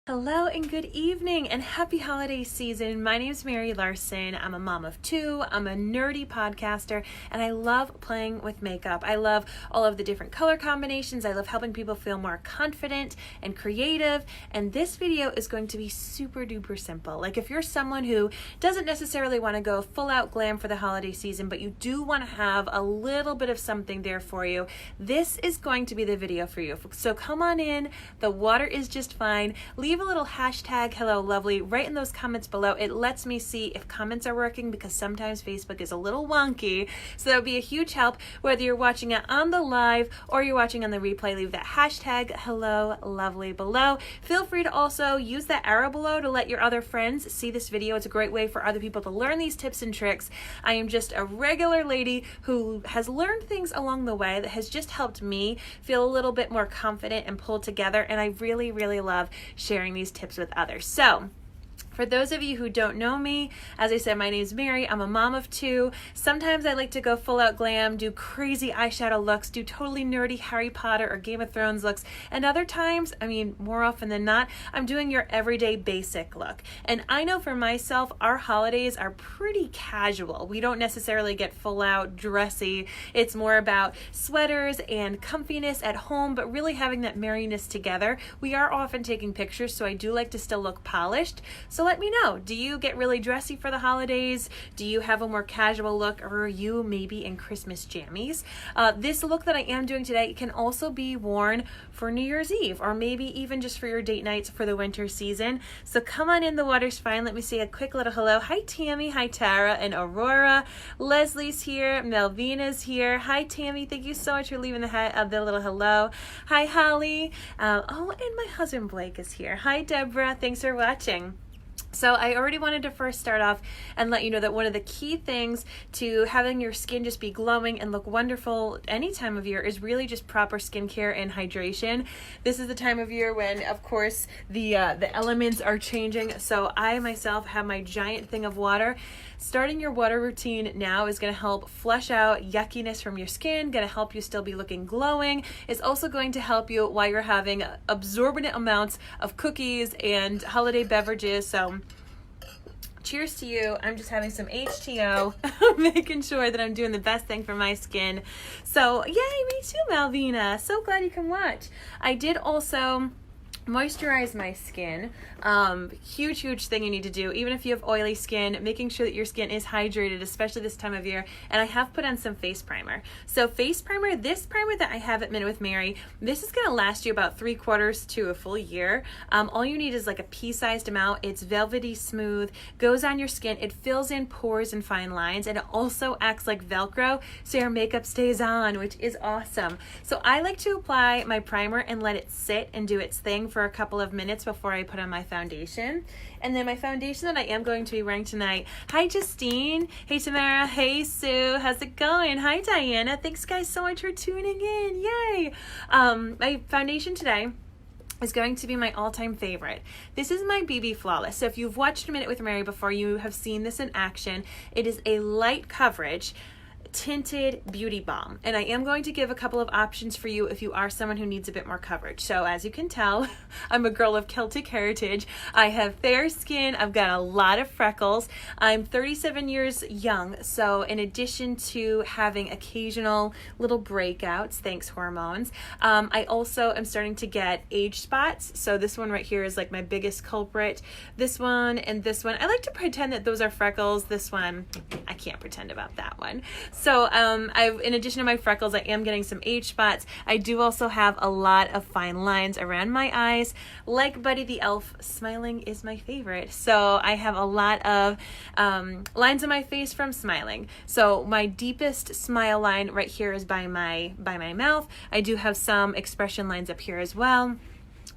Hello and good evening and happy holiday season. My name is Mary Larson. I'm a mom of two. I'm a nerdy podcaster and I love playing with makeup. I love all of the different color combinations. I love helping people feel more confident and creative. And this video is going to be super duper simple. Like if you're someone who doesn't necessarily want to go full out glam for the holiday season, but you do want to have a little bit of something there for you, this is going to be the video for you. So come on in. The water is just fine. Leave a little hashtag hello lovely right in those comments below. It lets me see if comments are working because sometimes Facebook is a little wonky. So that would be a huge help whether you're watching it on the live or you're watching on the replay. Leave that hashtag hello lovely below. Feel free to also use that arrow below to let your other friends see this video. It's a great way for other people to learn these tips and tricks. I am just a regular lady who has learned things along the way that has just helped me feel a little bit more confident and pulled together, and I really love sharing these tips with others. So for those of you who don't know me, as I said, my name is Mary. I'm a mom of two. Sometimes I like to go full out glam, do crazy eyeshadow looks, do totally nerdy Harry Potter or Game of Thrones looks. And other times, more often than not, I'm doing your everyday basic look. And I know for myself, our holidays are pretty casual. We don't necessarily get full out dressy. It's more about sweaters and comfiness at home, but really having that merriness together. We are often taking pictures, so I do like to still look polished. So let me know, do you get really dressy for the holidays? Do you have a more casual look, or are you maybe in Christmas jammies? This look that I am doing today can also be worn for New Year's Eve, or maybe even just for your date nights for the winter season. So come on in, the water's fine. Let me say a quick little hello. Hi Tammy, hi Tara and Aurora. Leslie's here, Melvina's here. Hi Tammy, thank you so much for leaving the little hello. Hi Holly. And my husband Blake is here. Hi Deborah, thanks for watching. So I already wanted to first start off and let you know that one of the key things to having your skin just be glowing and look wonderful any time of year is really just proper skincare and hydration. This is the time of year when, of course, the elements are changing. So I myself have my giant thing of water. Starting your water routine now is going to help flush out yuckiness from your skin, going to help you still be looking glowing. It's also going to help you while you're having absorbent amounts of cookies and holiday beverages. So cheers to you. I'm just having some H2O, making sure that I'm doing the best thing for my skin. So yay, me too, Malvina. So glad you can watch. I did also moisturize my skin. Huge thing you need to do, even if you have oily skin, making sure that your skin is hydrated, especially this time of year. And I have put on some face primer. So face primer, this primer that I have at MinuteWithMary, this is going to last you about 3/4 to a full year. All you need is like a pea-sized amount. It's velvety smooth, goes on your skin. It fills in pores and fine lines, and it also acts like Velcro, so your makeup stays on, which is awesome. So I like to apply my primer and let it sit and do its thing for a couple of minutes before I put on my foundation. And then my foundation that I am going to be wearing tonight. Hi Justine. Hey Tamara. Hey Sue. How's it going? Hi Diana. Thanks guys so much for tuning in. Yay. My foundation today is going to be my all-time favorite. This is my BB Flawless. So if you've watched A Minute with Mary before, you have seen this in action. It is a light coverage tinted beauty balm, and I am going to give a couple of options for you if you are someone who needs a bit more coverage. So as you can tell, I'm a girl of Celtic heritage. I have fair skin. I've got a lot of freckles. I'm 37 years young, so in addition to having occasional little breakouts, thanks hormones, I also am starting to get age spots. So this one right here is like my biggest culprit. This one and this one, I like to pretend that those are freckles. This one, I can't pretend about that one. So in addition to my freckles, I am getting some age spots. I do also have a lot of fine lines around my eyes. Like Buddy the Elf, smiling is my favorite. So I have a lot of lines on my face from smiling. So my deepest smile line right here is by my mouth. I do have some expression lines up here as well.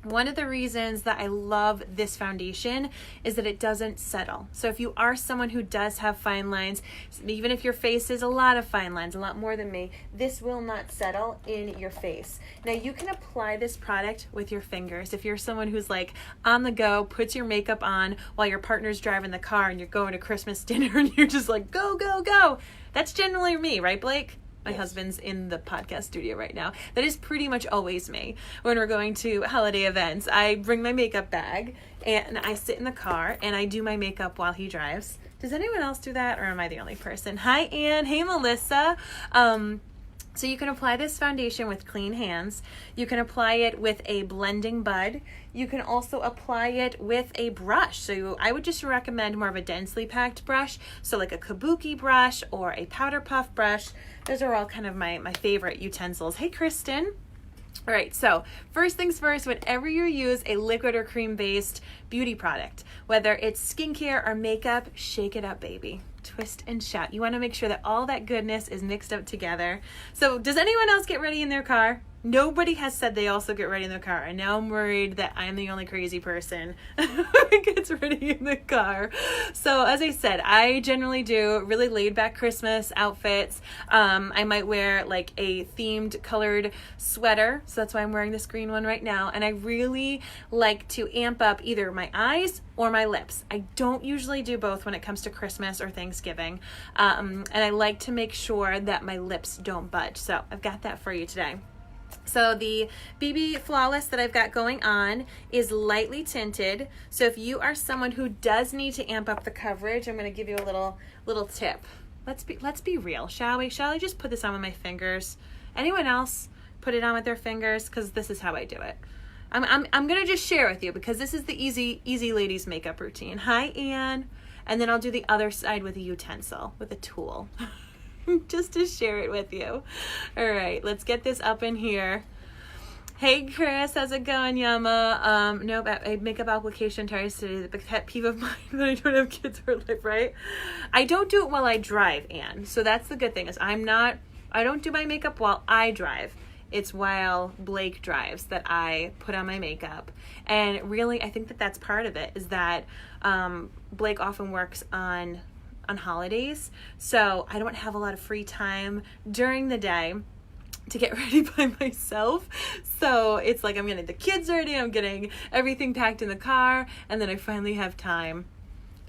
One of the reasons that I love this foundation is that it doesn't settle. So if you are someone who does have fine lines, even if your face is a lot of fine lines, a lot more than me, this will not settle in your face. Now you can apply this product with your fingers. If you're someone who's like on the go, puts your makeup on while your partner's driving the car and you're going to Christmas dinner and you're just like, go, go, go. That's generally me, right, Blake? My husband's in the podcast studio right now. That is pretty much always me when we're going to holiday events. I bring my makeup bag and I sit in the car and I do my makeup while he drives. Does anyone else do that, or am I the only person? Hi, Anne. Hey, Melissa. So you can apply this foundation with clean hands. You can apply it with a blending bud. You can also apply it with a brush. So I would just recommend more of a densely packed brush. So like a kabuki brush or a powder puff brush. Those are all kind of my favorite utensils. Hey, Kristen. All right, so first things first, whenever you use a liquid or cream-based beauty product, whether it's skincare or makeup, shake it up, baby. Twist and shout. You want to make sure that all that goodness is mixed up together. So does anyone else get ready in their car? Nobody has said they also get ready in their car. And now I'm worried that I'm the only crazy person who gets ready in the car. So as I said, I generally do really laid back Christmas outfits. I might wear like a themed colored sweater. So that's why I'm wearing this green one right now. And I really like to amp up either my eyes or my lips. I don't usually do both when it comes to Christmas or Thanksgiving. And I like to make sure that my lips don't budge. So I've got that for you today. So the BB Flawless that I've got going on is lightly tinted. So if you are someone who does need to amp up the coverage, I'm going to give you a little tip. Let's be real, shall we? Shall I just put this on with my fingers? Anyone else put it on with their fingers? Because this is how I do it. I'm going to just share with you because this is the easy ladies makeup routine. Hi, Anne. And then I'll do the other side with a utensil, with a tool. Just to share it with you. All right, let's get this up in here. Hey, Chris, how's it going, Yama? Nope, a makeup application tries to the pet peeve of mine that I don't have kids or life, right? I don't do it while I drive, Anne. So that's the good thing is I don't do my makeup while I drive. It's while Blake drives that I put on my makeup. And really, I think that that's part of it is that Blake often works on holidays, so I don't have a lot of free time during the day to get ready by myself. So it's like I'm getting the kids ready, I'm getting everything packed in the car, and then I finally have time.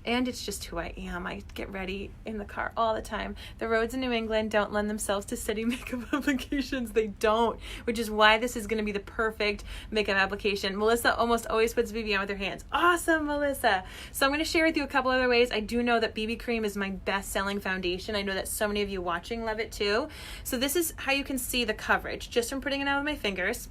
And it's just who I am. I get ready in the car all the time. The roads in New England don't lend themselves to city makeup applications. They don't, which is why this is going to be the perfect makeup application. Melissa almost always puts BB on with her hands. Awesome, Melissa. So I'm going to share with you a couple other ways. I do know that BB cream is my best-selling foundation. I know that so many of you watching love it too. So this is how you can see the coverage just from putting it on with my fingers.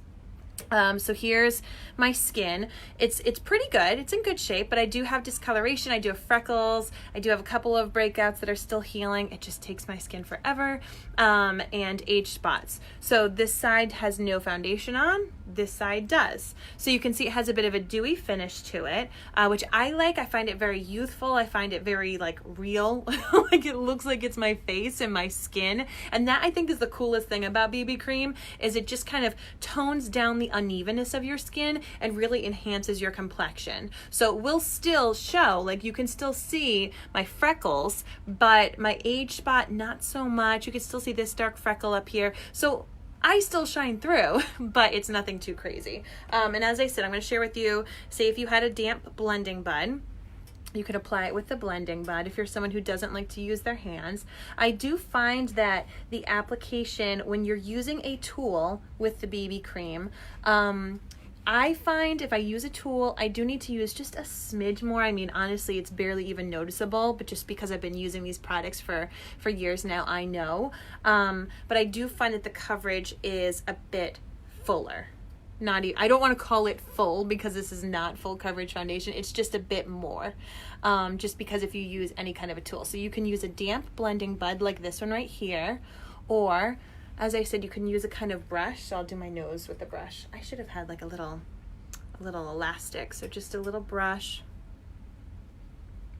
So here's my skin. It's pretty good. It's in good shape, but I do have discoloration. I do have freckles. I do have a couple of breakouts that are still healing. It just takes my skin forever. And age spots. So this side has no foundation on. This side does. So you can see it has a bit of a dewy finish to it, which I like. I find it very youthful. I find it very like real. Like it looks like it's my face and my skin. And that I think is the coolest thing about BB cream is it just kind of tones down the unevenness of your skin and really enhances your complexion. So it will still show, like you can still see my freckles, but my age spot, not so much. You can still see this dark freckle up here. So I still shine through, but it's nothing too crazy. And as I said, I'm going to share with you, say if you had a damp blending bud, you could apply it with the blending bud if you're someone who doesn't like to use their hands. I do find that the application, when you're using a tool with the BB cream, I find if I use a tool, I do need to use just a smidge more. I mean, honestly, it's barely even noticeable, but just because I've been using these products for years now, I know. But I do find that the coverage is a bit fuller. I don't want to call it full because this is not full coverage foundation. It's just a bit more, just because if you use any kind of a tool. So you can use a damp blending bud like this one right here, or as I said, you can use a kind of brush. So I'll do my nose with the brush. I should have had like a little elastic. So just a little brush,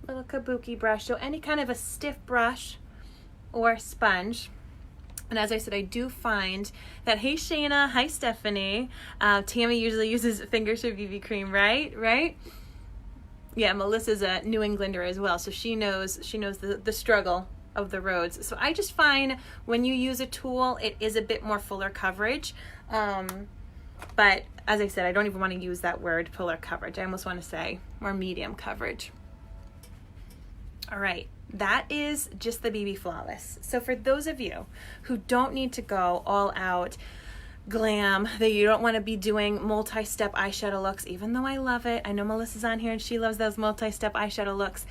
little kabuki brush. So any kind of a stiff brush or sponge. And as I said, I do find that, hey Shayna, hi Stephanie. Tammy usually uses fingers for BB cream, right? Yeah, Melissa's a New Englander as well, so she knows the struggle of the roads. So I just find when you use a tool, it is a bit more fuller coverage. But as I said, I don't even want to use that word fuller coverage. I almost want to say more medium coverage. All right, that is just the BB Flawless. So for those of you who don't need to go all out glam, that you don't want to be doing multi-step eyeshadow looks, even though I love it. I know Melissa's on here and she loves those multi-step eyeshadow looks.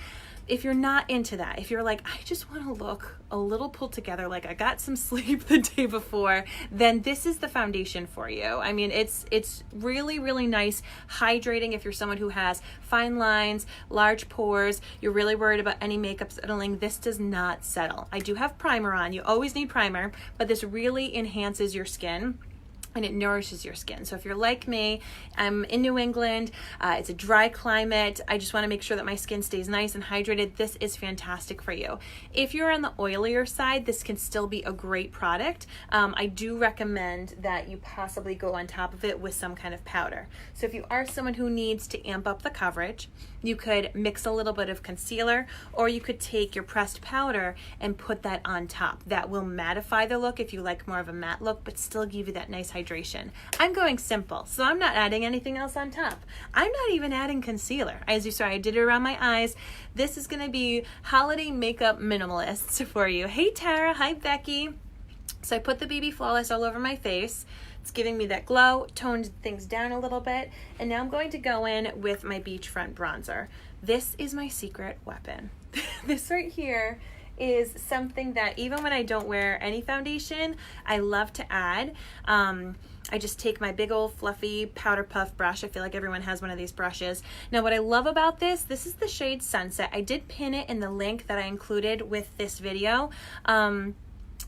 If you're not into that, if you're like, I just want to look a little pulled together, like I got some sleep the day before, then this is the foundation for you. I mean, it's really, really nice, hydrating if you're someone who has fine lines, large pores, you're really worried about any makeup settling. This does not settle. I do have primer on. You always need primer, but this really enhances your skin and it nourishes your skin. So if you're like me, I'm in New England, it's a dry climate, I just want to make sure that my skin stays nice and hydrated, this is fantastic for you. If you're on the oilier side, this can still be a great product. I do recommend that you possibly go on top of it with some kind of powder. So if you are someone who needs to amp up the coverage, you could mix a little bit of concealer, or you could take your pressed powder and put that on top. That will mattify the look if you like more of a matte look, but still give you that nice hydration. I'm going simple, so I'm not adding anything else on top. I'm not even adding concealer. As you saw, I did it around my eyes. This is gonna be holiday makeup minimalists for you. Hey Tara, hi Becky. So I put the BB Flawless all over my face. It's giving me that glow, toned things down a little bit, and now I'm going to go in with my Beachfront bronzer. This is my secret weapon. This right here is something that even when I don't wear any foundation, I love to add. I just take my big old fluffy powder puff brush. I feel like everyone has one of these brushes. Now what I love about this is the shade Sunset. I did pin it in the link that I included with this video.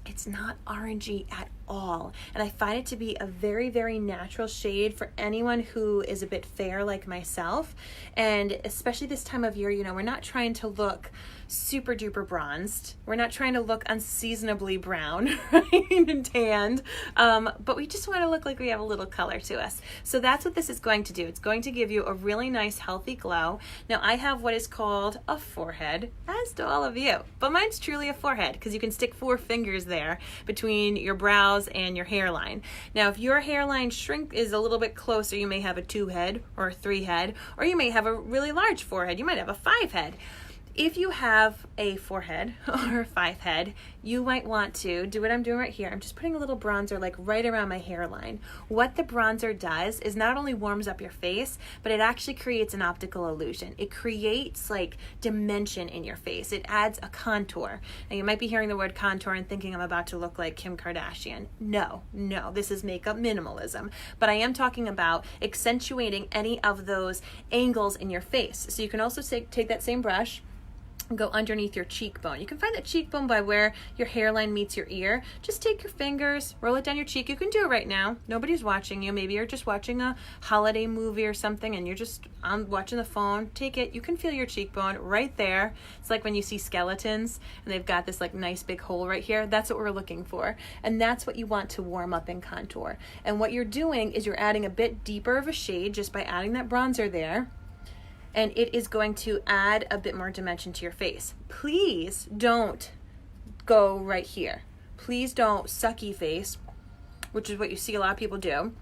It's not orangey at all, and I find it to be a very, very natural shade for anyone who is a bit fair like myself. And especially this time of year, you know, we're not trying to look super duper bronzed, we're not trying to look unseasonably brown, right, and tanned, but we just want to look like we have a little color to us. So that's what this is going to do. It's going to give you a really nice healthy glow. Now I have what is called a forehead, as do all of you, but mine's truly a forehead because you can stick 4 fingers there between your brows and your hairline. Now if your hairline shrink is a little bit closer, you may have a 2 head or a 3 head, or you may have a really large forehead. You might have a 5 head. If you have a 4 head or a 5 head, you might want to do what I'm doing right here. I'm just putting a little bronzer like right around my hairline. What the bronzer does is not only warms up your face, but it actually creates an optical illusion. It creates like dimension in your face. It adds a contour. Now you might be hearing the word contour and thinking I'm about to look like Kim Kardashian. No, this is makeup minimalism. But I am talking about accentuating any of those angles in your face. So you can also take that same brush, go underneath your cheekbone. You can find that cheekbone by where your hairline meets your ear. Just take your fingers, roll it down your cheek. You can do it right now. Nobody's watching you. Maybe you're just watching a holiday movie or something and you're just watching the phone. Take it. You can feel your cheekbone right there. It's like when you see skeletons and they've got this like nice big hole right here. That's what we're looking for. And that's what you want to warm up and contour. And what you're doing is you're adding a bit deeper of a shade just by adding that bronzer there. And it is going to add a bit more dimension to your face. Please don't go right here. Please don't sucky face, which is what you see a lot of people do.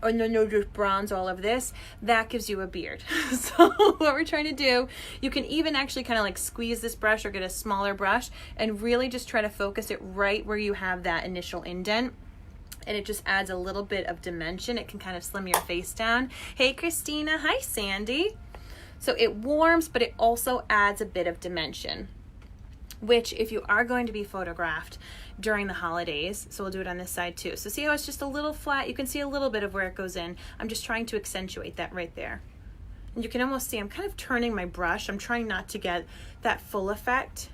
Or no, just bronze all of this. That gives you a beard. So what we're trying to do, you can even actually kind of like squeeze this brush or get a smaller brush and really just try to focus it right where you have that initial indent. And it just adds a little bit of dimension. It can kind of slim your face down. Hey Christina, hi Sandy. So it warms, but it also adds a bit of dimension, which if you are going to be photographed during the holidays, so we'll do it on this side too. So see how it's just a little flat? You can see a little bit of where it goes in. I'm just trying to accentuate that right there. And you can almost see I'm kind of turning my brush. I'm trying not to get that full effect.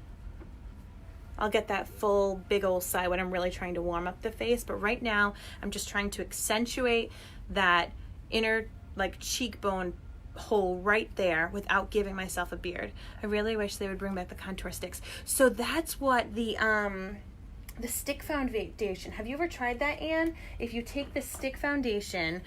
I'll get that full big old side when I'm really trying to warm up the face. But right now, I'm just trying to accentuate that inner like cheekbone hole right there without giving myself a beard. I really wish they would bring back the contour sticks. So that's what the stick foundation. Have you ever tried that, Anne? If you take the stick foundation,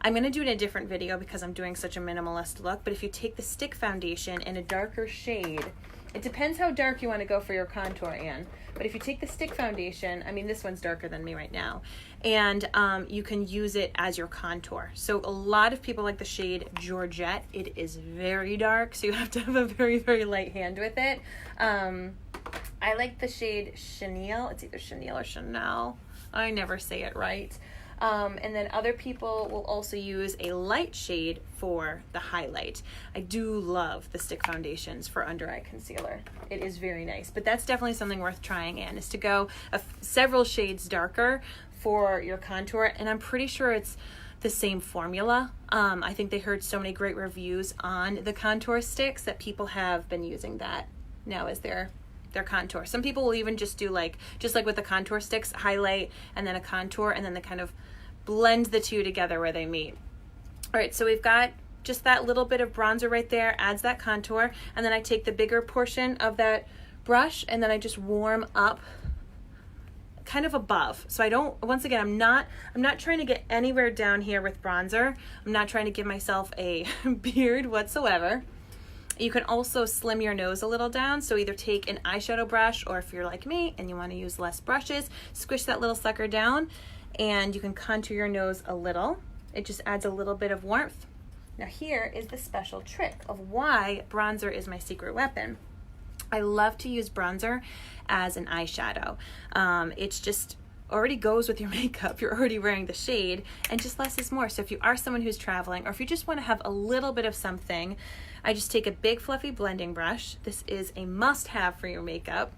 I'm going to do it in a different video because I'm doing such a minimalist look, but if you take the stick foundation in a darker shade, it depends how dark you want to go for your contour, Anne. But if you take the stick foundation, I mean, this one's darker than me right now, and you can use it as your contour. So a lot of people like the shade Georgette. It is very dark, so you have to have a very, very light hand with it. I like the shade Chenille. It's either Chenille or Chanel. I never say it right. And then other people will also use a light shade for the highlight. I do love the stick foundations for under eye concealer. It is very nice, but that's definitely something worth trying, Anne, is to go several shades darker for your contour. And I'm pretty sure it's the same formula. I think they heard so many great reviews on the contour sticks that people have been using that now as their contour. Some people will even just do just like with the contour sticks, highlight and then a contour, and then they kind of blend the two together where they meet. All right, so we've got just that little bit of bronzer right there, adds that contour, and then I take the bigger portion of that brush and then I just warm up kind of above. So I don't, once again, I'm not trying to get anywhere down here with bronzer. I'm not trying to give myself a beard whatsoever. You can also slim your nose a little down, so either take an eyeshadow brush, or if you're like me and you want to use less brushes, squish that little sucker down and you can contour your nose a little. It just adds a little bit of warmth. Now here is the special trick of why bronzer is my secret weapon. I love to use bronzer as an eyeshadow. It's just already goes with your makeup. You're already wearing the shade, and just less is more. So if you are someone who's traveling, or if you just want to have a little bit of something, I just take a big fluffy blending brush. This is a must-have for your makeup.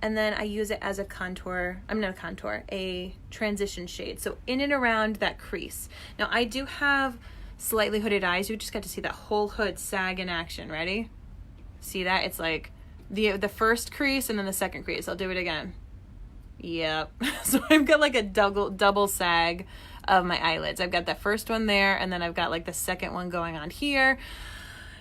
And then I use it as a contour, a transition shade. So in and around that crease. Now I do have slightly hooded eyes. You just got to see that whole hood sag in action. Ready? See that? It's like the first crease and then the second crease. I'll do it again. Yep. So I've got like a double sag of my eyelids. I've got that first one there, and then I've got like the second one going on here.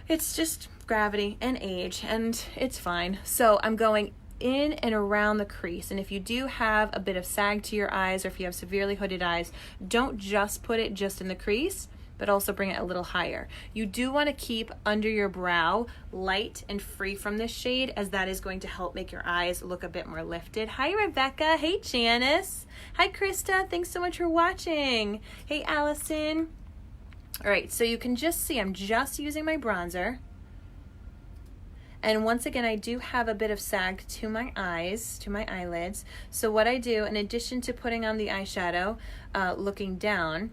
It's just gravity and age, and it's fine. So I'm going in and around the crease, and if you do have a bit of sag to your eyes, or if you have severely hooded eyes, don't just put it just in the crease, but also bring it a little higher. You do want to keep under your brow light and free from this shade, as that is going to help make your eyes look a bit more lifted. Hi Rebecca, hey Janice, hi Krista, thanks so much for watching. Hey Allison. All right, so you can just see I'm just using my bronzer. And once again, I do have a bit of sag to my eyes, to my eyelids. So what I do, in addition to putting on the eyeshadow, looking down,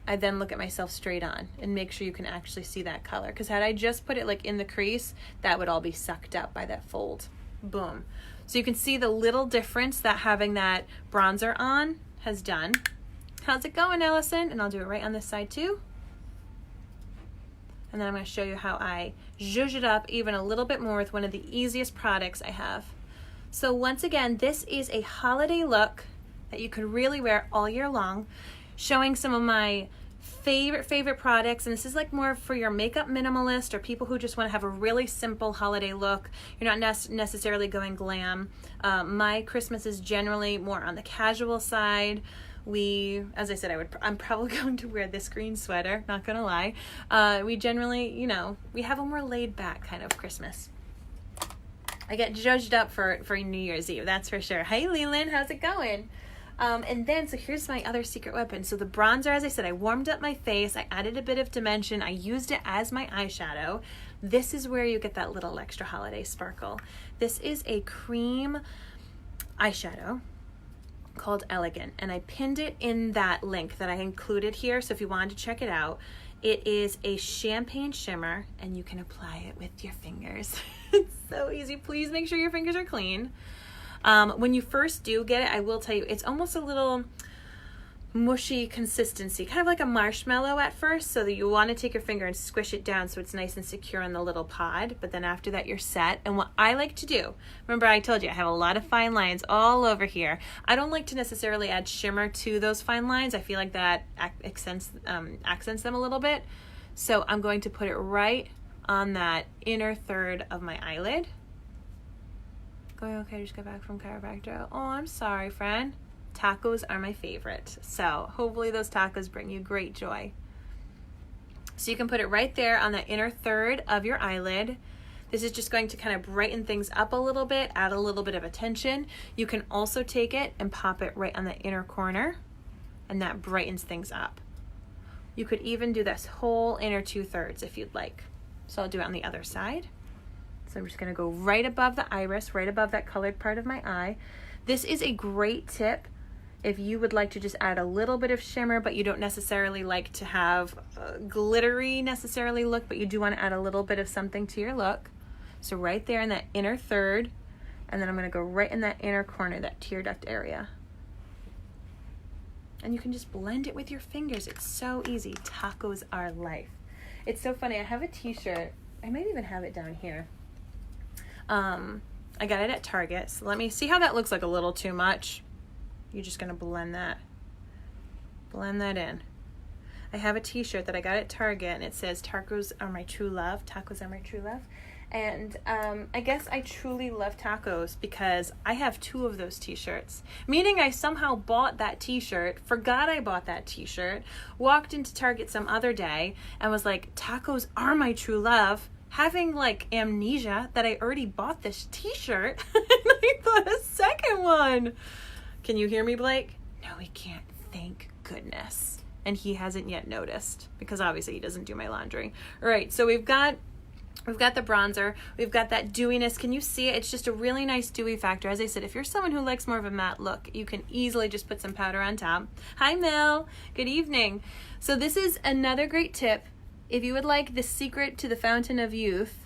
I then look at myself straight on and make sure you can actually see that color. Because had I just put it like in the crease, that would all be sucked up by that fold. Boom. So you can see the little difference that having that bronzer on has done. How's it going, Allison? And I'll do it right on this side too. And then I'm going to show you how I zhuzh it up even a little bit more with one of the easiest products I have. So once again, this is a holiday look that you can really wear all year long, showing some of my favorite products. And this is like more for your makeup minimalist, or people who just want to have a really simple holiday look. You're not necessarily going glam. My Christmas is generally more on the casual side. As I said, I'm probably going to wear this green sweater, not gonna lie. We generally, we have a more laid back kind of Christmas. I get judged up for New Year's Eve, that's for sure. Hey Leland, how's it going? And then, so here's my other secret weapon. So the bronzer, as I said, I warmed up my face, I added a bit of dimension, I used it as my eyeshadow. This is where you get that little extra holiday sparkle. This is a cream eyeshadow called Elegant, and I pinned it in that link that I included here, so if you wanted to check it out. It is a champagne shimmer, and you can apply it with your fingers. It's so easy. Please make sure your fingers are clean. When you first do get it, I will tell you, it's almost a little mushy consistency, kind of like a marshmallow at first, so that you want to take your finger and squish it down so it's nice and secure in the little pod, but then after that you're set. And what I like to do, remember I told you I have a lot of fine lines all over here. I don't like to necessarily add shimmer to those fine lines. I feel like that accents them a little bit. So I'm going to put it right on that inner third of my eyelid. Going okay, just got back from chiropractor. Oh, I'm sorry, friend. Tacos are my favorite, so hopefully those tacos bring you great joy. So you can put it right there on the inner third of your eyelid. This is just going to kind of brighten things up a little bit, add a little bit of attention. You can also take it and pop it right on the inner corner, and that brightens things up. You could even do this whole inner 2/3 if you'd like. So I'll do it on the other side. So I'm just gonna go right above the iris, right above that colored part of my eye. This is a great tip if you would like to just add a little bit of shimmer, but you don't necessarily like to have a glittery necessarily look, but you do want to add a little bit of something to your look. So right there in that inner third, and then I'm going to go right in that inner corner, that tear duct area. And you can just blend it with your fingers. It's so easy. Tacos are life. It's so funny. I have a t-shirt. I might even have it down here. I got it at Target. So let me see how that looks like a little too much. You're just going to blend that in. I have a t-shirt that I got at Target, and it says tacos are my true love. Tacos are my true love. And I guess I truly love tacos because I have 2 of those t-shirts, meaning I somehow bought that t-shirt, forgot I bought that t-shirt, walked into Target some other day and was like, tacos are my true love, having like amnesia that I already bought this t-shirt. And I bought a second one. Can you hear me, Blake? No, he can't. Thank goodness. And he hasn't yet noticed because obviously he doesn't do my laundry. All right, so we've got the bronzer. We've got that dewiness. Can you see it? It's just a really nice dewy factor. As I said, if you're someone who likes more of a matte look, you can easily just put some powder on top. Hi, Mel. Good evening. So this is another great tip. If you would like the secret to the fountain of youth,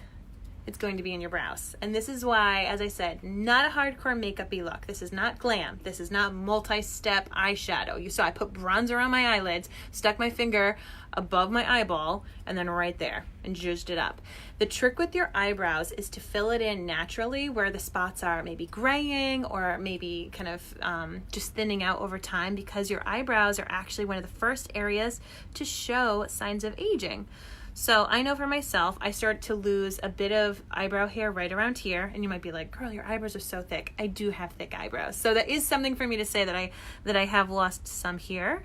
it's going to be in your brows. And this is why, as I said, not a hardcore makeup-y look. This is not glam. This is not multi-step eyeshadow. You saw I put bronzer on my eyelids, stuck my finger above my eyeball, and then right there, and zhuzhed it up. The trick with your eyebrows is to fill it in naturally where the spots are maybe graying or maybe kind of just thinning out over time, because your eyebrows are actually one of the first areas to show signs of aging. So I know for myself, I start to lose a bit of eyebrow hair right around here, and you might be like, girl, your eyebrows are so thick. I do have thick eyebrows. So that is something for me to say that I have lost some here.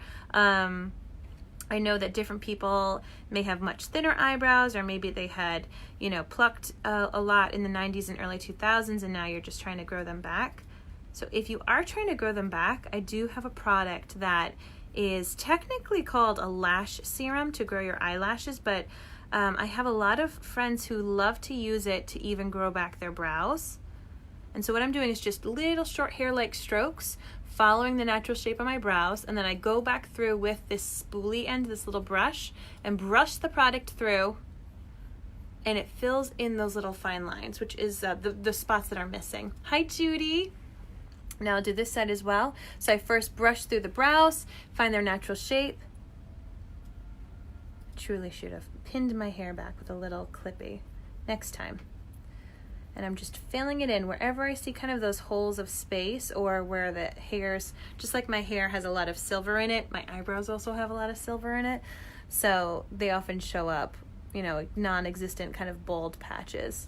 I know that different people may have much thinner eyebrows, or maybe they had, plucked a lot in the 90s and early 2000s, and now you're just trying to grow them back. So if you are trying to grow them back, I do have a product that is technically called a lash serum to grow your eyelashes, but I have a lot of friends who love to use it to even grow back their brows. And so what I'm doing is just little short hair-like strokes, following the natural shape of my brows, and then I go back through with this spoolie end, this little brush, and brush the product through, and it fills in those little fine lines, which is the spots that are missing. Hi, Judy. Now I'll do this side as well. So I first brush through the brows, find their natural shape. I truly should have pinned my hair back with a little clippy next time. And I'm just filling it in wherever I see kind of those holes of space, or where the hairs, just like my hair has a lot of silver in it, my eyebrows also have a lot of silver in it. So they often show up, non-existent kind of bald patches.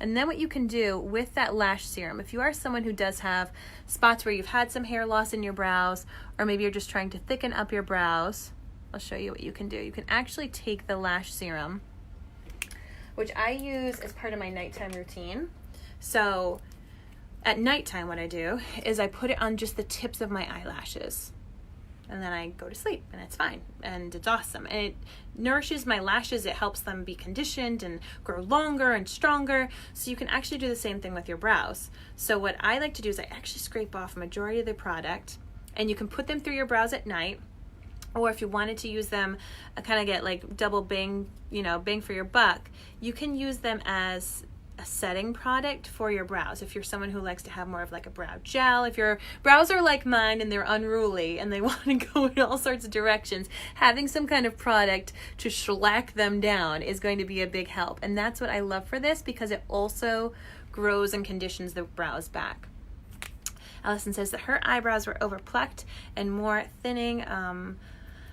And then what you can do with that lash serum, if you are someone who does have spots where you've had some hair loss in your brows, or maybe you're just trying to thicken up your brows, I'll show you what you can do. You can actually take the lash serum, which I use as part of my nighttime routine. So at nighttime, what I do is I put it on just the tips of my eyelashes. And then I go to sleep, and it's fine, and it's awesome. And it nourishes my lashes. It helps them be conditioned and grow longer and stronger. So you can actually do the same thing with your brows. So what I like to do is I actually scrape off a majority of the product, and you can put them through your brows at night. Or if you wanted to use them, kind of get like double bang, bang for your buck, you can use them as a setting product for your brows. If you're someone who likes to have more of like a brow gel, if your brows are like mine and they're unruly and they want to go in all sorts of directions, having some kind of product to shellac them down is going to be a big help. And that's what I love for this, because it also grows and conditions the brows back. Allison says that her eyebrows were overplucked and more thinning,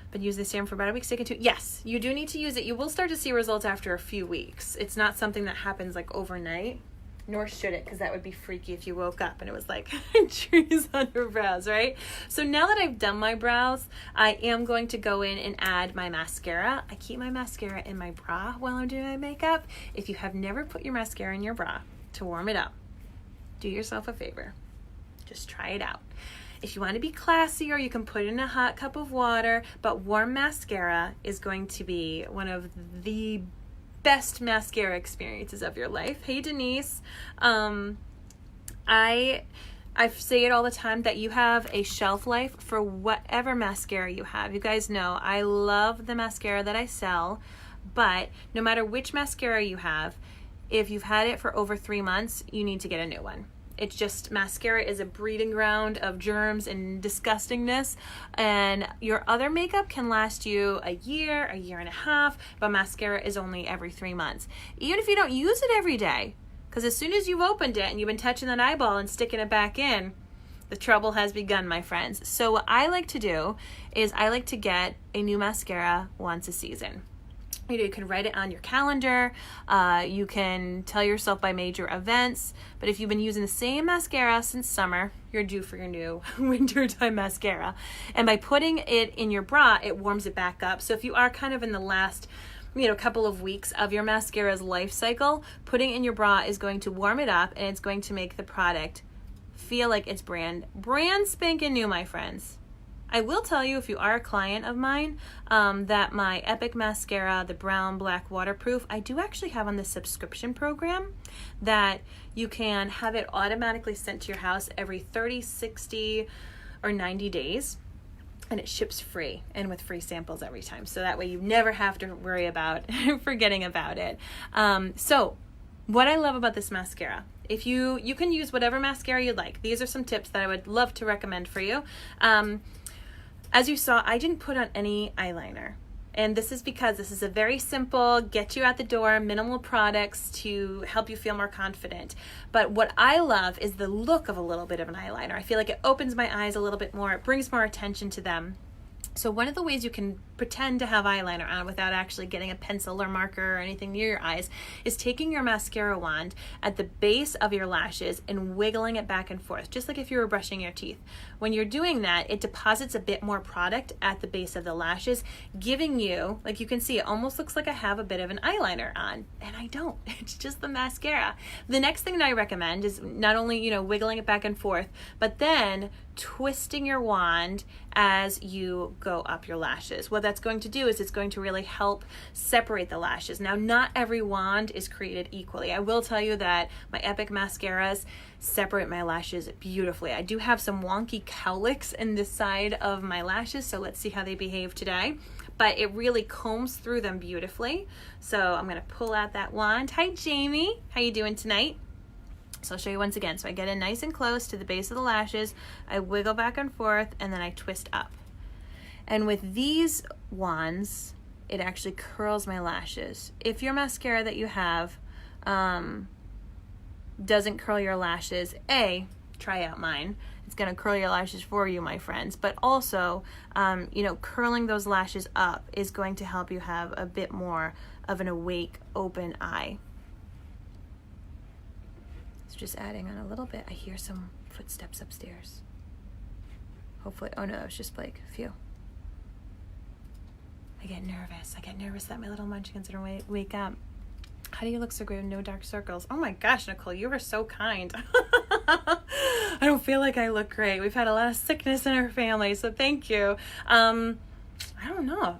but use the serum for about a week, stick it to. Yes, you do need to use it. You will start to see results after a few weeks. It's not something that happens like overnight. nor should it, because that would be freaky if you woke up and it was like trees on your brows, right? So now that I've done my brows, I am going to go in and add my mascara. I keep my mascara in my bra while I'm doing my makeup. If you have never put your mascara in your bra to warm it up, do yourself a favor. Just try it out. If you want to be classier, you can put in a hot cup of water, but warm mascara is going to be one of the best mascara experiences of your life. Hey, Denise. I say it all the time that you have a shelf life for whatever mascara you have. You guys know I love the mascara that I sell, but no matter which mascara you have, if you've had it for over 3 months, you need to get a new one. It's just, mascara is a breeding ground of germs and disgustingness, and your other makeup can last you a year and a half, but mascara is only every 3 months. Even if you don't use it every day, because as soon as you've opened it and you've been touching that eyeball and sticking it back in, the trouble has begun, my friends. So what I like to do is I like to get a new mascara once a season. You can write it on your calendar. You can tell yourself by major events. But if you've been using the same mascara since summer, you're due for your new wintertime mascara. And by putting it in your bra, it warms it back up. So if you are kind of in the last couple of weeks of your mascara's life cycle, putting it in your bra is going to warm it up, and it's going to make the product feel like it's brand spanking new, my friends. I will tell you, if you are a client of mine, that my Epic Mascara, the brown, black, waterproof, I do actually have on the subscription program that you can have it automatically sent to your house every 30, 60, or 90 days. And it ships free and with free samples every time. So that way you never have to worry about forgetting about it. So what I love about this mascara, if you can use whatever mascara you'd like. These are some tips that I would love to recommend for you. As you saw, I didn't put on any eyeliner. And this is because this is a very simple, get you out the door, minimal products to help you feel more confident. But what I love is the look of a little bit of an eyeliner. I feel like it opens my eyes a little bit more. It brings more attention to them. So one of the ways you can pretend to have eyeliner on without actually getting a pencil or marker or anything near your eyes is taking your mascara wand at the base of your lashes and wiggling it back and forth, just like if you were brushing your teeth. When you're doing that, it deposits a bit more product at the base of the lashes, giving you, like you can see, it almost looks like I have a bit of an eyeliner on, and I don't. It's just the mascara. The next thing that I recommend is not only, wiggling it back and forth, but then twisting your wand as you go up your lashes. What that's going to do is it's going to really help separate the lashes. Now, not every wand is created equally. I will tell you that my Epic mascaras separate my lashes beautifully. I do have some wonky cowlicks in this side of my lashes, so let's see how they behave today. But it really combs through them beautifully. So I'm gonna pull out that wand. Hi, Jamie. How you doing tonight? So I'll show you once again. So I get in nice and close to the base of the lashes, I wiggle back and forth, and then I twist up. And with these wands, it actually curls my lashes. If your mascara that you have doesn't curl your lashes, try out mine. It's gonna curl your lashes for you, my friends. But also, curling those lashes up is going to help you have a bit more of an awake, open eye. Just adding on a little bit. I hear some footsteps upstairs. Hopefully, oh no, it was just Blake. Phew. I get nervous that my little munchkins are gonna wake up. How do you look so great with no dark circles? Oh my gosh, Nicole, you were so kind. I don't feel like I look great. We've had a lot of sickness in our family, so thank you. I don't know.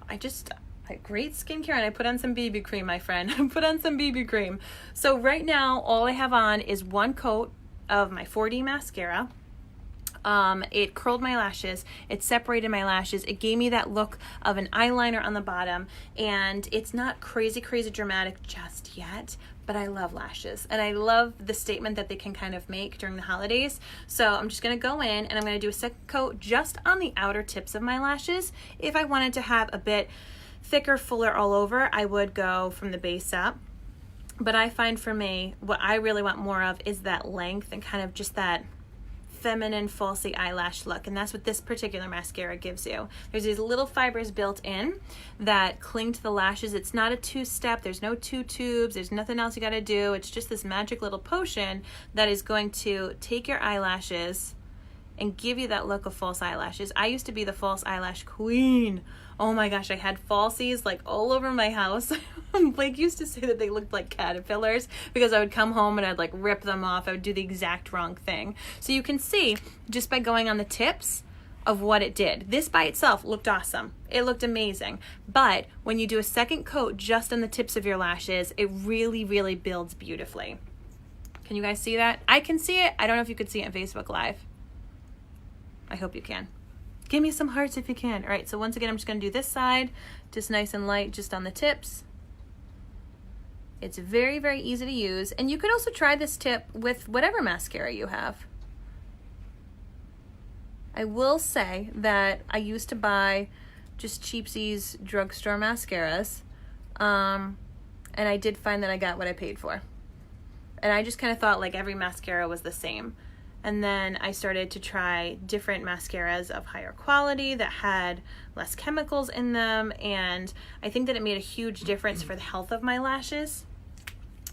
Great skincare, and I put on some BB cream, my friend. Put on some BB cream. So right now, all I have on is one coat of my 4D mascara. It curled my lashes, it separated my lashes, it gave me that look of an eyeliner on the bottom, and it's not crazy dramatic just yet, but I love lashes, and I love the statement that they can kind of make during the holidays. So I'm just gonna go in and I'm gonna do a second coat just on the outer tips of my lashes. If I wanted to have a bit thicker, fuller all over, I would go from the base up. But I find for me, what I really want more of is that length and kind of just that feminine falsy eyelash look, and that's what this particular mascara gives you. There's these little fibers built in that cling to the lashes. It's not a two-step, there's no two tubes, there's nothing else you gotta do. It's just this magic little potion that is going to take your eyelashes and give you that look of false eyelashes. I used to be the false eyelash queen. Oh my gosh, I had falsies like all over my house. Blake used to say that they looked like caterpillars because I would come home and I'd like rip them off. I would do the exact wrong thing. So you can see just by going on the tips of what it did. This by itself looked awesome. It looked amazing. But when you do a second coat just on the tips of your lashes, it really, really builds beautifully. Can you guys see that? I can see it. I don't know if you could see it on Facebook Live. I hope you can. Give me some hearts if you can. All right, so once again, I'm just gonna do this side, just nice and light, just on the tips. It's very, very easy to use. And you could also try this tip with whatever mascara you have. I will say that I used to buy just cheapsies drugstore mascaras. And I did find that I got what I paid for. And I just kind of thought like every mascara was the same. And then I started to try different mascaras of higher quality that had less chemicals in them. And I think that it made a huge difference for the health of my lashes.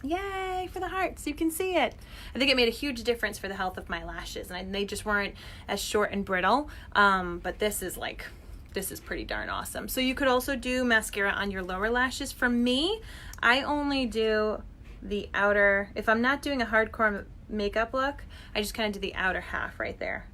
Yay for the hearts, you can see it. I think it made a huge difference for the health of my lashes. And they just weren't as short and brittle. But this is pretty darn awesome. So you could also do mascara on your lower lashes. For me, I only do the outer. If I'm not doing a hardcore makeup look, I just kind of do the outer half right there.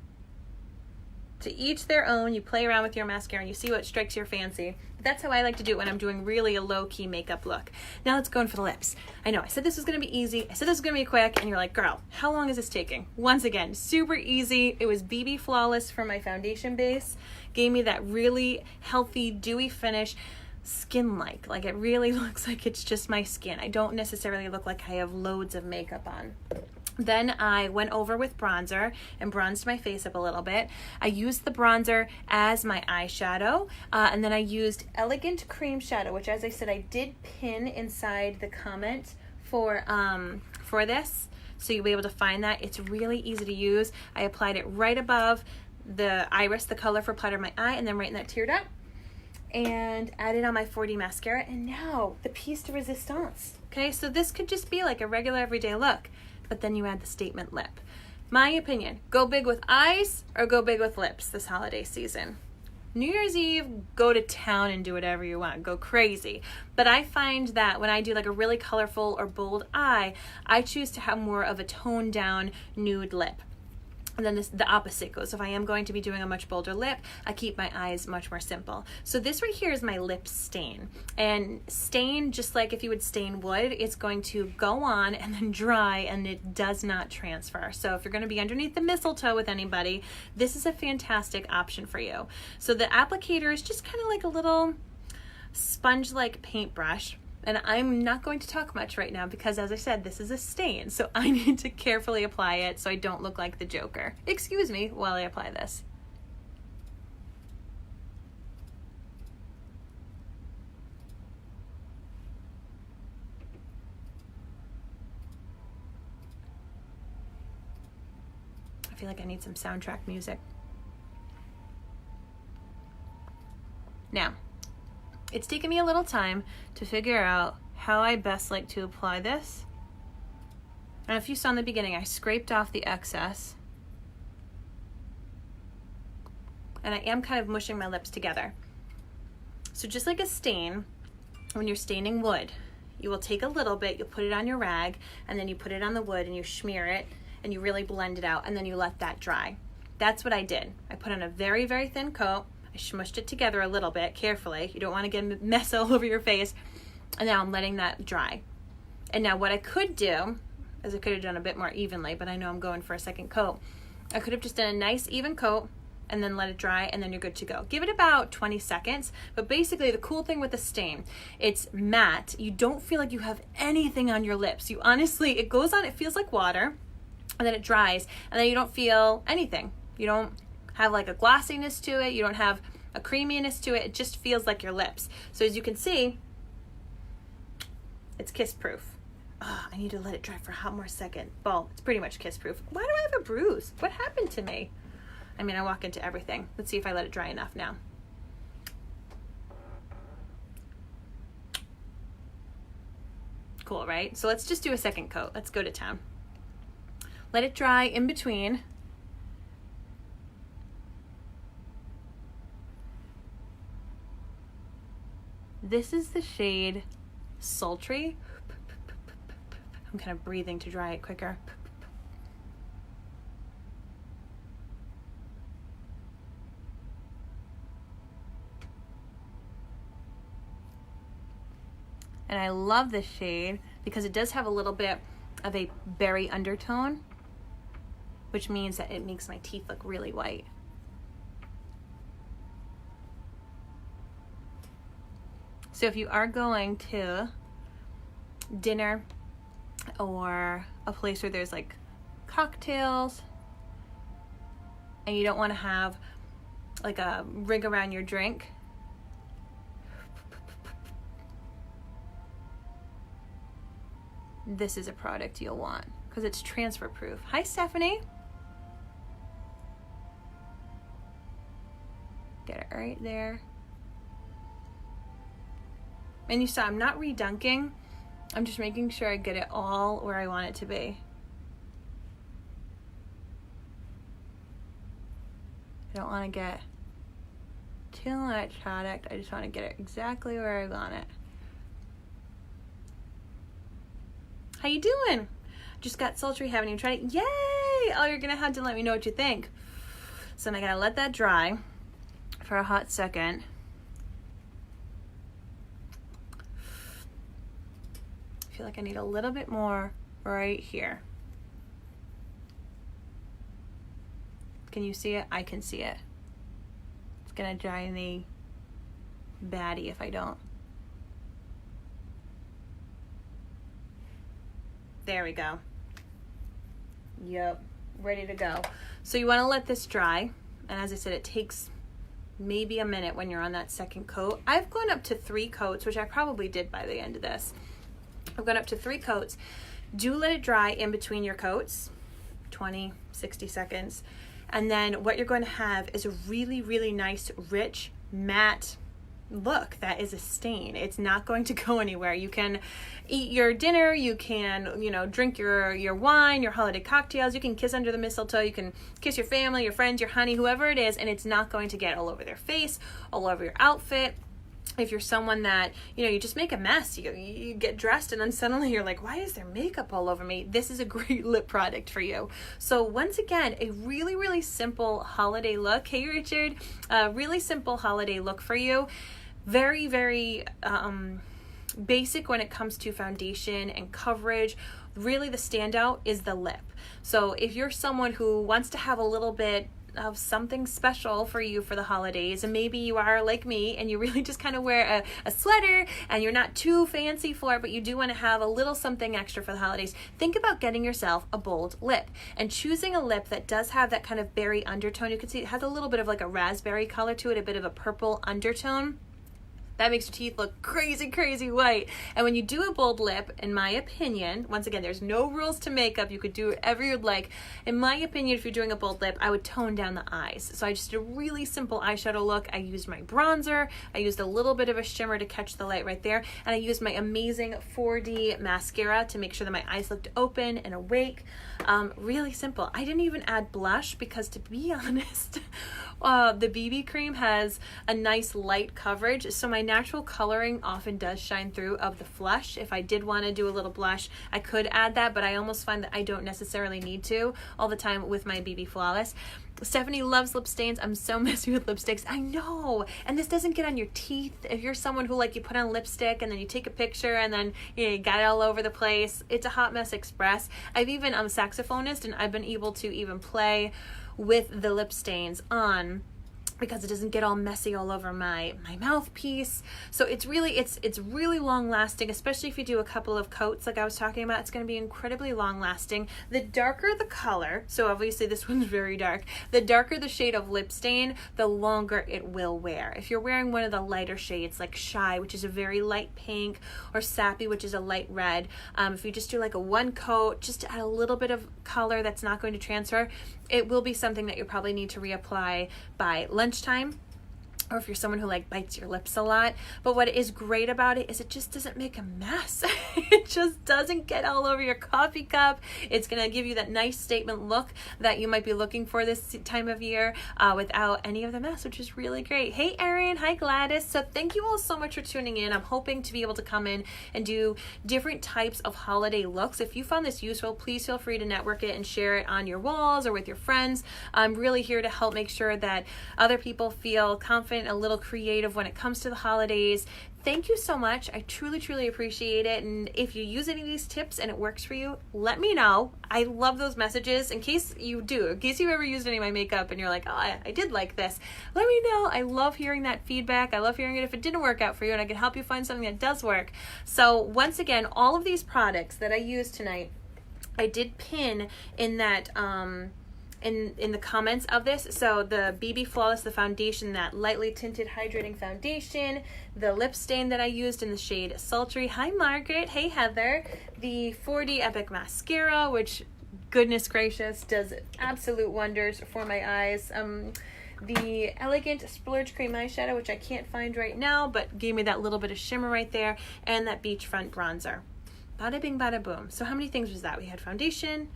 To each their own. You play around with your mascara and you see what strikes your fancy. But that's how I like to do it when I'm doing really a low-key makeup look. Now let's go in for the lips. I know I said this was gonna be easy, I said this was gonna be quick, and you're like, girl, how long is this taking? Once again, super easy. It was BB Flawless for my foundation base. Gave me that really healthy, dewy finish. Skin-like, like it really looks like it's just my skin. I don't necessarily look like I have loads of makeup on. Then I went over with bronzer and bronzed my face up a little bit. I used the bronzer as my eyeshadow, and then I used Elegant Cream Shadow, which, as I said, I did pin inside the comment for this, so you'll be able to find that. It's really easy to use. I applied it right above the iris, the color for part of my eye, and then right in that tear duct, and added on my 4D mascara, and now the piece de resistance. Okay, so this could just be like a regular everyday look, but then you add the statement lip. My opinion, go big with eyes or go big with lips this holiday season. New Year's Eve, go to town and do whatever you want, go crazy. But I find that when I do like a really colorful or bold eye, I choose to have more of a toned down nude lip. And then the opposite goes. If I am going to be doing a much bolder lip, I keep my eyes much more simple. So this right here is my lip stain. And stain, just like if you would stain wood, it's going to go on and then dry, and it does not transfer. So if you're going to be underneath the mistletoe with anybody, this is a fantastic option for you. So the applicator is just kind of like a little sponge-like paintbrush. And I'm not going to talk much right now because, as I said, this is a stain. So I need to carefully apply it so I don't look like the Joker. Excuse me while I apply this. I feel like I need some soundtrack music. Now, it's taken me a little time to figure out how I best like to apply this. And if you saw in the beginning, I scraped off the excess. And I am kind of mushing my lips together. So just like a stain, when you're staining wood, you will take a little bit, you'll put it on your rag, and then you put it on the wood and you smear it, and you really blend it out, and then you let that dry. That's what I did. I put on a very, very thin coat. I smushed it together a little bit carefully. You don't want to get a mess all over your face. And now I'm letting that dry. And now what I could do is I could have done a bit more evenly, but I know I'm going for a second coat. I could have just done a nice even coat and then let it dry, and then you're good to go. Give it about 20 seconds. But basically the cool thing with the stain, it's matte. You don't feel like you have anything on your lips. You honestly, it goes on, it feels like water, and then it dries, and then you don't feel anything. You don't have like a glossiness to it, you don't have a creaminess to it, it just feels like your lips. So as you can see, it's kiss proof. Oh, I need to let it dry for a hot more second. Well, it's pretty much kiss proof. Why do I have a bruise? What happened to me? I mean, I walk into everything. Let's see if I let it dry enough now. Cool, right? So let's just do a second coat. Let's go to town. Let it dry in between. This is the shade Sultry. I'm kind of breathing to dry it quicker. And I love this shade because it does have a little bit of a berry undertone, which means that it makes my teeth look really white. So if you are going to dinner or a place where there's like cocktails and you don't want to have like a ring around your drink, this is a product you'll want because it's transfer proof. Hi, Stephanie. Get it right there. And you saw I'm not redunking. I'm just making sure I get it all where I want it to be. I don't want to get too much product. I just want to get it exactly where I want it. How you doing? Just got sultry, haven't even tried it. Yay! Oh, you're gonna have to let me know what you think. So I'm gonna let that dry for a hot second. I feel like I need a little bit more right here. Can you see it? I can see it. It's gonna drive me batty if I don't. There we go. Yep, ready to go. So you want to let this dry, and as I said, it takes maybe a minute when you're on that second coat. I've gone up to 3 coats, which I probably did by the end of this. I've gone up to 3 coats. Do let it dry in between your coats, 20, 60 seconds. And then what you're going to have is a really, really nice, rich, matte look that is a stain. It's not going to go anywhere. You can eat your dinner, you can, drink your wine, your holiday cocktails, you can kiss under the mistletoe, you can kiss your family, your friends, your honey, whoever it is, and it's not going to get all over their face, all over your outfit. If you're someone that, you just make a mess, you get dressed and then suddenly you're like, why is there makeup all over me? This is a great lip product for you. So once again, a really, really simple holiday look. Hey, Richard, really simple holiday look for you. Very, very basic when it comes to foundation and coverage. Really the standout is the lip. So if you're someone who wants to have a little bit of something special for you for the holidays, and maybe you are like me and you really just kind of wear a sweater and you're not too fancy for it, but you do want to have a little something extra for the holidays, think about getting yourself a bold lip and choosing a lip that does have that kind of berry undertone. You can see it has a little bit of like a raspberry color to it, a bit of a purple undertone. That makes your teeth look crazy, crazy white. And when you do a bold lip, in my opinion, once again, there's no rules to makeup. You could do whatever you'd like. In my opinion, if you're doing a bold lip, I would tone down the eyes. So I just did a really simple eyeshadow look. I used my bronzer. I used a little bit of a shimmer to catch the light right there. And I used my amazing 4D mascara to make sure that my eyes looked open and awake. Really simple. I didn't even add blush because, to be honest, the BB cream has a nice light coverage, so my natural coloring often does shine through of the flush. If I did want to do a little blush, I could add that, but I almost find that I don't necessarily need to all the time with my BB Flawless. Stephanie loves lip stains. I'm so messy with lipsticks. I know. And this doesn't get on your teeth. If you're someone who you put on lipstick and then you take a picture and then you got it all over the place, it's a hot mess express. I'm a saxophonist, and I've been able to even play with the lip stains on because it doesn't get all messy all over my mouthpiece. So it's really long lasting, especially if you do a couple of coats like I was talking about. It's going to be incredibly long lasting. The darker the color, so obviously this one's very dark, the darker the shade of lip stain, the longer it will wear. If you're wearing one of the lighter shades like Shy, which is a very light pink, or Sappy, which is a light red, if you just do like a one coat, just to add a little bit of color that's not going to transfer, it will be something that you probably need to reapply by lunchtime, or if you're someone who like bites your lips a lot. But what is great about it is it just doesn't make a mess. It just doesn't get all over your coffee cup. It's going to give you that nice statement look that you might be looking for this time of year without any of the mess, which is really great. Hey Erin, hi Gladys. So thank you all so much for tuning in. I'm hoping to be able to come in and do different types of holiday looks. If you found this useful, please feel free to network it and share it on your walls or with your friends. I'm really here to help make sure that other people feel confident, a little creative when it comes to the holidays. Thank you so much. I truly appreciate it. And if you use any of these tips and it works for you, let me know. I love those messages. In case you do, in case you've ever used any of my makeup and you're like, oh, I did like this, let me know. I love hearing that feedback. I love hearing it if it didn't work out for you, and I can help you find something that does work. So once again, all of these products that I used tonight, I did pin in that in the comments of this. So the BB Flawless, the foundation, that lightly tinted hydrating foundation, the lip stain that I used in the shade Sultry. Hi Margaret. Hey Heather. The 4D Epic Mascara, which goodness gracious does absolute wonders for my eyes. The Elegant Splurge Cream Eyeshadow, which I can't find right now, but gave me that little bit of shimmer right there, and that Beachfront Bronzer. Bada bing, bada boom. So how many things was that? We had foundation,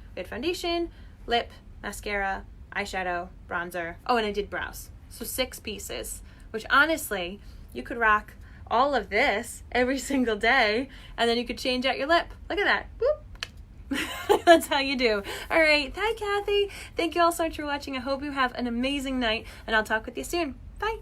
lip, mascara, eyeshadow, bronzer. Oh, and I did brows. So 6 pieces, which honestly, you could rock all of this every single day, and then you could change out your lip. Look at that. Boop. That's how you do. All right. Hi, Kathy. Thank you all so much for watching. I hope you have an amazing night, and I'll talk with you soon. Bye.